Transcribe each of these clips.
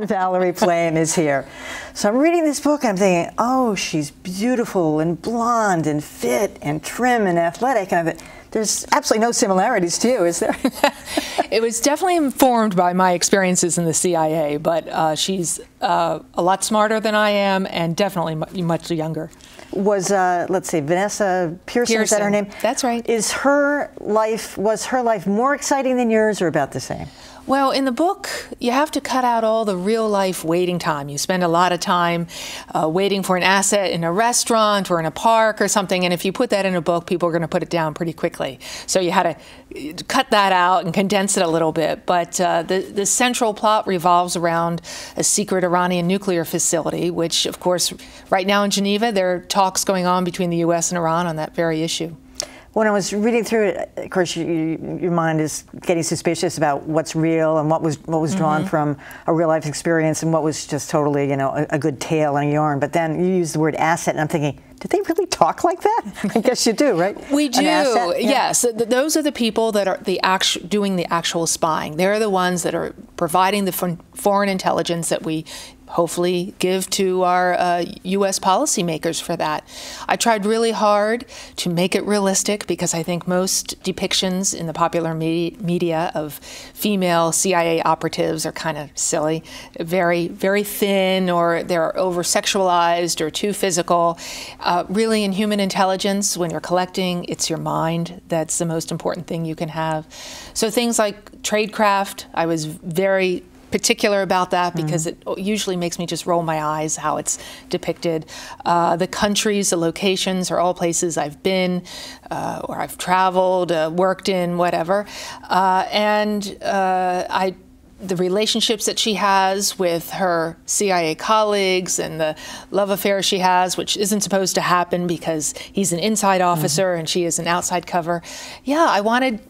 Valerie Plame is here. So I'm reading this book and I'm thinking, oh, she's beautiful and blonde and fit and trim and athletic. And I thought, there's absolutely no similarities to you, is there? It was definitely informed by my experiences in the CIA, but she's a lot smarter than I am and definitely much younger. Was, let's see, Vanessa Pearson, is that her name? That's right. Was her life more exciting than yours or about the same? Well, in the book, you have to cut out all the real-life waiting time. You spend a lot of time waiting for an asset in a restaurant or in a park or something, and if you put that in a book, people are going to put it down pretty quickly. So you had to cut that out and condense it a little bit. But the central plot revolves around a secret Iranian nuclear facility, which, of course, right now in Geneva, there are talks going on between the U.S. and Iran on that very issue. When I was reading through it, of course, your mind is getting suspicious about what's real and what was drawn from a real life experience and what was just totally, you know, a good tale and a yarn. But then you use the word asset, and I'm thinking, did they really talk like that? I guess you do, right? We do, yes. Those are the people that are doing the actual spying. They're the ones that are providing the foreign intelligence that we hopefully give to our U.S. policymakers for that. I tried really hard to make it realistic because I think most depictions in the popular media of female CIA operatives are kind of silly, very, very thin, or they're over-sexualized or too physical. Really, in human intelligence, when you're collecting, it's your mind that's the most important thing you can have. So things like tradecraft, I was very particular about that because it usually makes me just roll my eyes how it's depicted. The countries, the locations are all places I've been or I've traveled, worked in, whatever. The relationships that she has with her CIA colleagues and the love affair she has, which isn't supposed to happen because he's an inside officer and she is an outside cover. Yeah, I wanted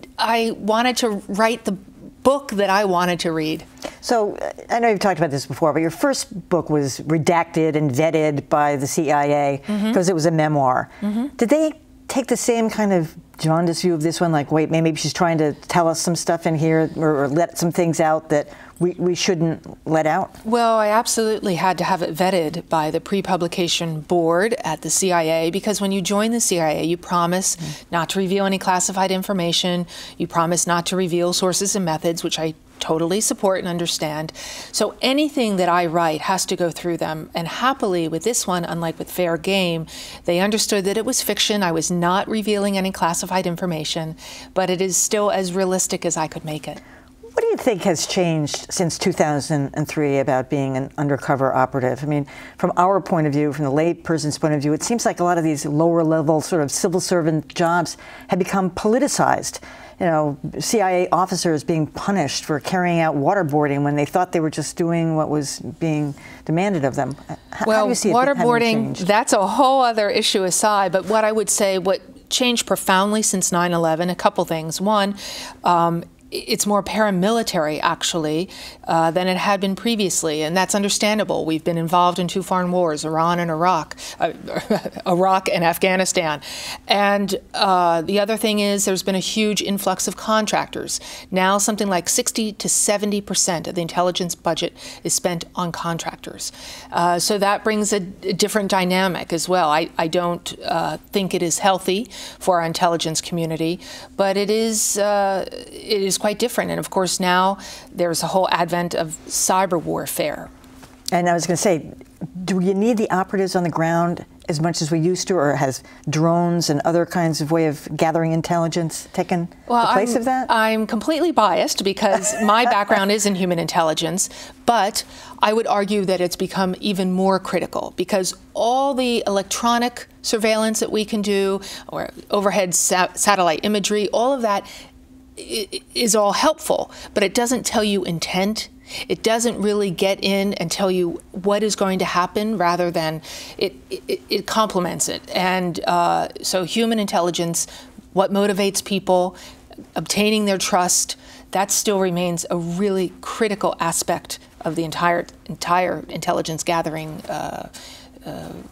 to write the book that I wanted to read. So I know you've talked about this before, but your first book was redacted and vetted by the CIA because it was a memoir. Did they take the same kind of jaundiced view of this one, like, wait, maybe she's trying to tell us some stuff in here or let some things out that we shouldn't let out? Well, I absolutely had to have it vetted by the pre-publication board at the CIA, because when you join the CIA, you promise not to reveal any classified information. You promise not to reveal sources and methods, which I totally support and understand. So anything that I write has to go through them. And happily, with this one, unlike with Fair Game, they understood that it was fiction. I was not revealing any classified information, but it is still as realistic as I could make it. What do you think has changed since 2003 about being an undercover operative? I mean, from our point of view, from the lay person's point of view, it seems like a lot of these lower level sort of civil servant jobs have become politicized. You know, CIA officers being punished for carrying out waterboarding when they thought they were just doing what was being demanded of them. How do you see it waterboarding, that's a whole other issue aside, but what I would say, what changed profoundly since 9/11, a couple things. One, it's more paramilitary, actually, than it had been previously, and that's understandable. We've been involved in two foreign wars, Iran and Iraq, Iraq and Afghanistan. And the other thing is there's been a huge influx of contractors. Now something like 60 to 70% of the intelligence budget is spent on contractors. So that brings a different dynamic as well. I don't think it is healthy for our intelligence community, but it is quite different. And of course now there's a whole advent of cyber warfare. And I was going to say, do you need the operatives on the ground as much as we used to, or has drones and other kinds of way of gathering intelligence taken the place of that? I'm completely biased because my background is in human intelligence, but I would argue that it's become even more critical because all the electronic surveillance that we can do, or overhead satellite imagery, all of that is all helpful, but it doesn't tell you intent. It doesn't really get in and tell you what is going to happen, rather than it complements it. And so human intelligence, what motivates people, obtaining their trust, that still remains a really critical aspect of the entire intelligence gathering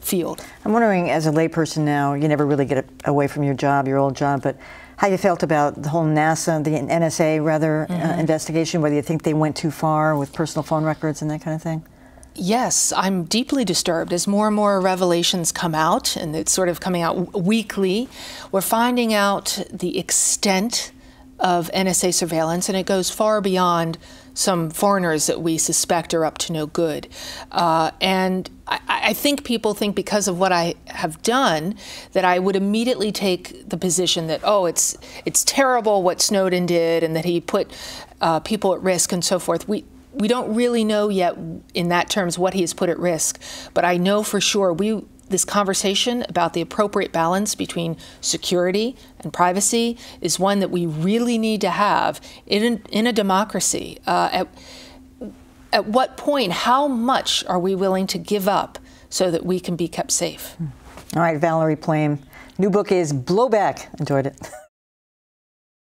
field. I'm wondering, as a layperson now, you never really get away from your job, your old job, but how you felt about the whole NASA, the NSA rather, investigation, whether you think they went too far with personal phone records and that kind of thing? Yes, I'm deeply disturbed as more and more revelations come out, and it's sort of coming out weekly. We're finding out the extent of NSA surveillance, and it goes far beyond some foreigners that we suspect are up to no good. And I think people think because of what I have done that I would immediately take the position that, oh, it's terrible what Snowden did and that he put people at risk and so forth. We don't really know yet in that terms what he has put at risk, but I know for sure this conversation about the appropriate balance between security and privacy is one that we really need to have in a democracy. At what point, how much are we willing to give up so that we can be kept safe? All right, Valerie Plame. New book is Blowback. Enjoyed it.